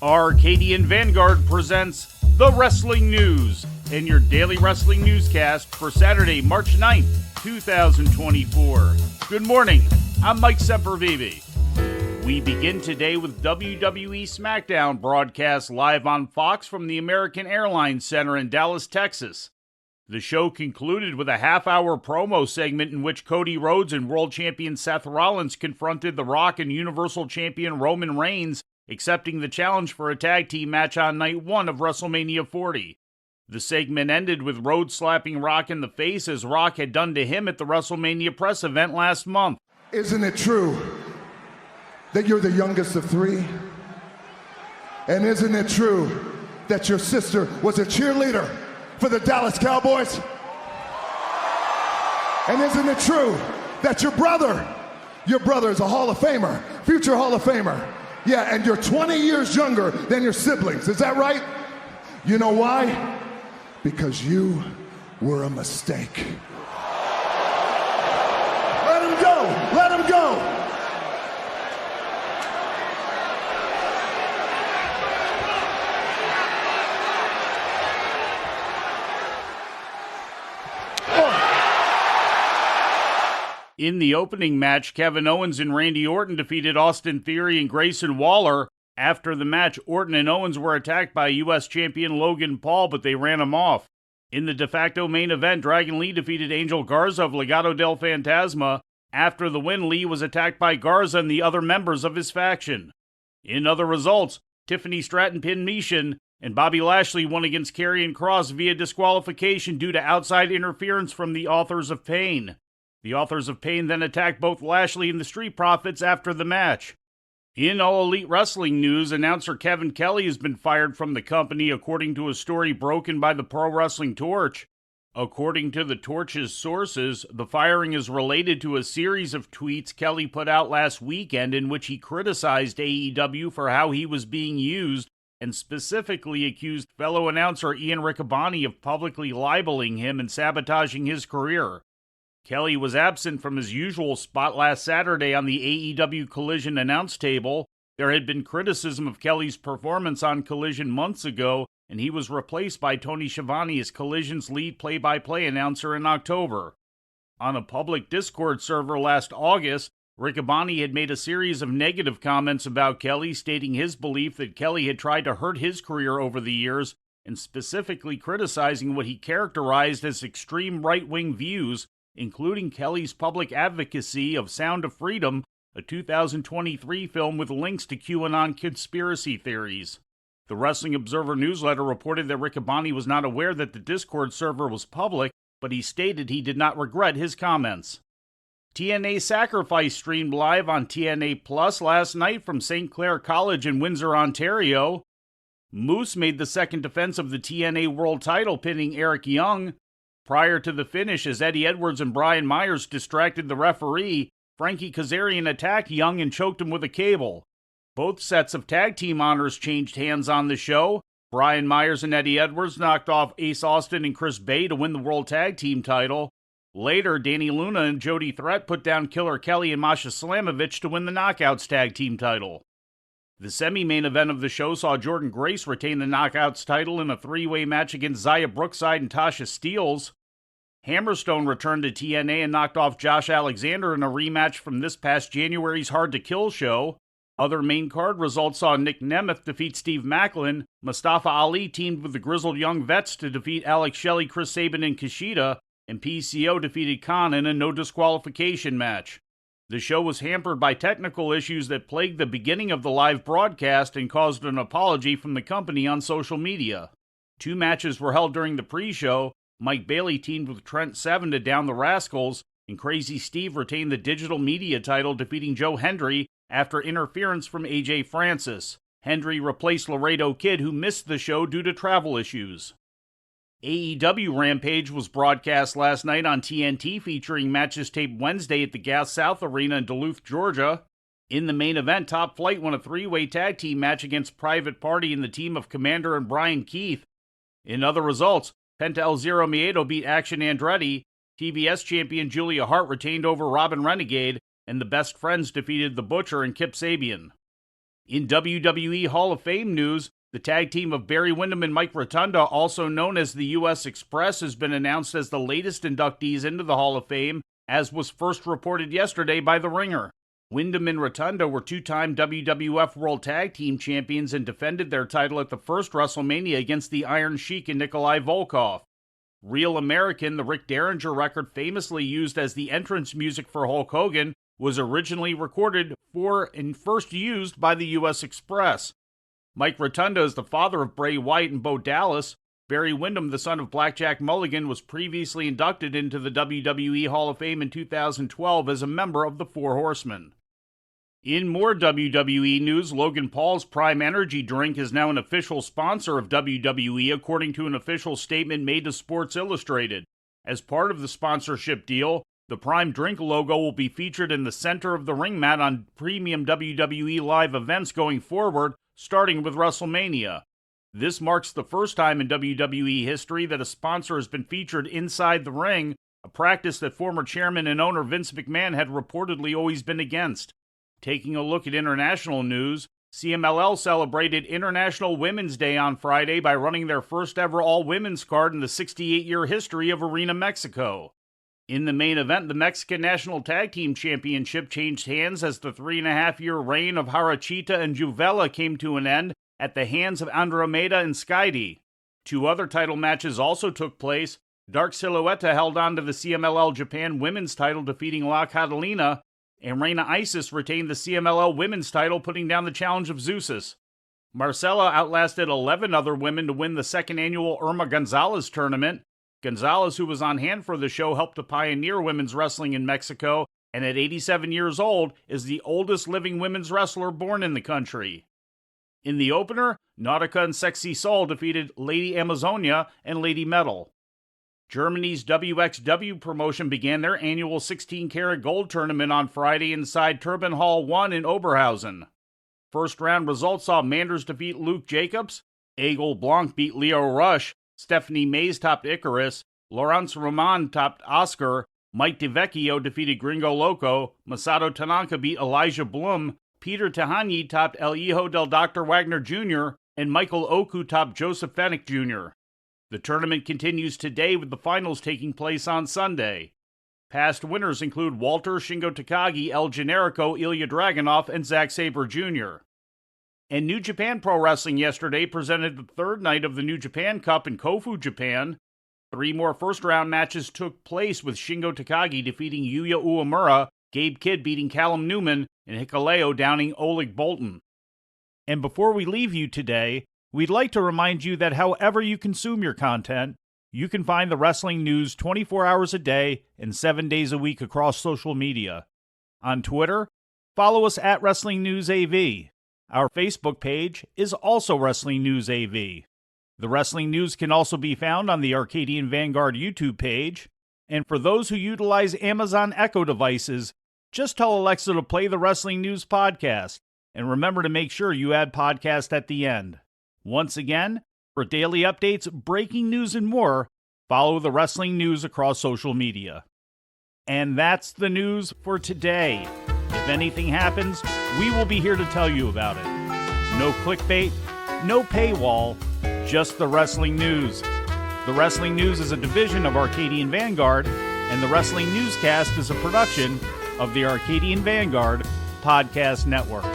Arcadian Vanguard presents The Wrestling News and your daily wrestling newscast for Saturday, March 9th, 2024. Good morning, I'm Mike Sempervive. We begin today with WWE Smackdown broadcast live on Fox from the American Airlines Center in Dallas, Texas. The show concluded with a half-hour promo segment in which Cody Rhodes and World Champion Seth Rollins confronted The Rock and Universal Champion Roman Reigns, accepting the challenge for a tag team match on night 1 of WrestleMania 40. The segment ended with Rhodes slapping Rock in the face as Rock had done to him at the WrestleMania press event last month. Isn't it true that you're the youngest of 3? And isn't it true that your sister was a cheerleader for the Dallas Cowboys? And isn't it true that your brother is a Hall of Famer, future Hall of Famer? Yeah, and you're 20 years younger than your siblings, is that right? You know why? Because you were a mistake. Let him go, let him go. In the opening match, Kevin Owens and Randy Orton defeated Austin Theory and Grayson Waller. After the match, Orton and Owens were attacked by U.S. champion Logan Paul, but they ran him off. In the de facto main event, Dragon Lee defeated Angel Garza of Legado del Fantasma. After the win, Lee was attacked by Garza and the other members of his faction. In other results, Tiffany Stratton pinned Michin, and Bobby Lashley won against Karrion Kross via disqualification due to outside interference from the Authors of Pain. The Authors of Pain then attacked both Lashley and the Street Profits after the match. In All Elite Wrestling news, announcer Kevin Kelly has been fired from the company according to a story broken by the Pro Wrestling Torch. According to the Torch's sources, the firing is related to a series of tweets Kelly put out last weekend in which he criticized AEW for how he was being used and specifically accused fellow announcer Ian Riccaboni of publicly libeling him and sabotaging his career. Kelly was absent from his usual spot last Saturday on the AEW Collision announce table. There had been criticism of Kelly's performance on Collision months ago, and he was replaced by Tony Schiavone as Collision's lead play-by-play announcer in October. On a public Discord server last August, Riccaboni had made a series of negative comments about Kelly, stating his belief that Kelly had tried to hurt his career over the years, and specifically criticizing what he characterized as extreme right-wing views, including Kelly's public advocacy of Sound of Freedom, a 2023 film with links to QAnon conspiracy theories. The Wrestling Observer newsletter reported that Riccaboni was not aware that the Discord server was public, but he stated he did not regret his comments. TNA Sacrifice streamed live on TNA Plus last night from St. Clair College in Windsor, Ontario. Moose made the second defense of the TNA World title, pinning Eric Young. Prior to the finish, as Eddie Edwards and Brian Myers distracted the referee, Frankie Kazarian attacked Young and choked him with a cable. Both sets of tag team honors changed hands on the show. Brian Myers and Eddie Edwards knocked off Ace Austin and Chris Bay to win the World Tag Team title. Later, Danny Luna and Jody Threat put down Killer Kelly and Masha Slamovich to win the Knockouts Tag Team title. The semi-main event of the show saw Jordan Grace retain the Knockouts title in a three-way match against Zaya Brookside and Tasha Steelz. Hammerstone returned to TNA and knocked off Josh Alexander in a rematch from this past January's Hard to Kill show. Other main card results saw Nick Nemeth defeat Steve Macklin. Mustafa Ali teamed with the Grizzled Young Vets to defeat Alex Shelley, Chris Sabin, and Kushida, and PCO defeated Khan in a no disqualification match. The show was hampered by technical issues that plagued the beginning of the live broadcast and caused an apology from the company on social media. 2 matches were held during the pre-show. Mike Bailey teamed with Trent Seven to down the Rascals, and Crazy Steve retained the digital media title, defeating Joe Hendry after interference from AJ Francis. Hendry replaced Laredo Kid, who missed the show due to travel issues. AEW Rampage was broadcast last night on TNT, featuring matches taped Wednesday at the Gas South Arena in Duluth, Georgia. In the main event, Top Flight won a 3-way tag team match against Private Party and the team of Commander and Brian Keith. In other results, Penta El Zero Miedo beat Action Andretti, TBS champion Julia Hart retained over Robin Renegade, and the Best Friends defeated The Butcher and Kip Sabian. In WWE Hall of Fame news, the tag team of Barry Windham and Mike Rotunda, also known as the U.S. Express, has been announced as the latest inductees into the Hall of Fame, as was first reported yesterday by The Ringer. Windham and Rotunda were two-time WWF World Tag Team Champions and defended their title at the first WrestleMania against the Iron Sheik and Nikolai Volkov. Real American, the Rick Derringer record famously used as the entrance music for Hulk Hogan, was originally recorded for and first used by the U.S. Express. Mike Rotunda is the father of Bray Wyatt and Bo Dallas. Barry Windham, the son of Blackjack Mulligan, was previously inducted into the WWE Hall of Fame in 2012 as a member of the Four Horsemen. In more WWE news, Logan Paul's Prime Energy drink is now an official sponsor of WWE, according to an official statement made to Sports Illustrated. As part of the sponsorship deal, the Prime drink logo will be featured in the center of the ring mat on premium WWE live events going forward, starting with WrestleMania. This marks the first time in WWE history that a sponsor has been featured inside the ring, a practice that former chairman and owner Vince McMahon had reportedly always been against. Taking a look at international news, CMLL celebrated International Women's Day on Friday by running their first ever all-women's card in the 68-year history of Arena Mexico. In the main event, the Mexican National Tag Team Championship changed hands as the 3.5-year reign of Jarachita and Juvela came to an end at the hands of Andromeda and Skydee. Two other title matches also took place. Dark Silhouette held on to the CMLL Japan Women's title, defeating La Catalina, and Reina Isis retained the CMLL Women's title, putting down the challenge of Zeus's. Marcella outlasted 11 other women to win the second annual Irma Gonzalez tournament. Gonzalez, who was on hand for the show, helped to pioneer women's wrestling in Mexico, and at 87 years old, is the oldest living women's wrestler born in the country. In the opener, Nautica and Sexy Soul defeated Lady Amazonia and Lady Metal. Germany's WXW promotion began their annual 16-karat gold tournament on Friday inside Turbine Hall 1 in Oberhausen. First round results saw Manders defeat Luke Jacobs, Egil Blanc beat Leo Rush, Stephanie Mays topped Icarus, Laurence Roman topped Oscar, Mike DeVecchio defeated Gringo Loco, Masato Tanaka beat Elijah Blum, Peter Tahani topped El Hijo del Dr. Wagner Jr., and Michael Oku topped Joseph Fennick Jr. The tournament continues today with the finals taking place on Sunday. Past winners include Walter, Shingo Takagi, El Generico, Ilya Dragunov, and Zack Sabre Jr. And New Japan Pro Wrestling yesterday presented the third night of the New Japan Cup in Kofu, Japan. 3 more first-round matches took place, with Shingo Takagi defeating Yuya Uemura, Gabe Kidd beating Callum Newman, and Hikuleo downing Oleg Boltin. And before we leave you today, we'd like to remind you that however you consume your content, you can find the wrestling news 24 hours a day and 7 days a week across social media. On Twitter, follow us at Wrestling News AV. Our Facebook page is also Wrestling News AV. The Wrestling News can also be found on the Arcadian Vanguard YouTube page. And for those who utilize Amazon Echo devices, just tell Alexa to play the Wrestling News podcast. And remember to make sure you add podcast at the end. Once again, for daily updates, breaking news, and more, follow the Wrestling News across social media. And that's the news for today. If anything happens, we will be here to tell you about it. No clickbait, no paywall, just the Wrestling News. The Wrestling News is a division of Arcadian Vanguard, and the Wrestling Newscast is a production of the Arcadian Vanguard Podcast Network.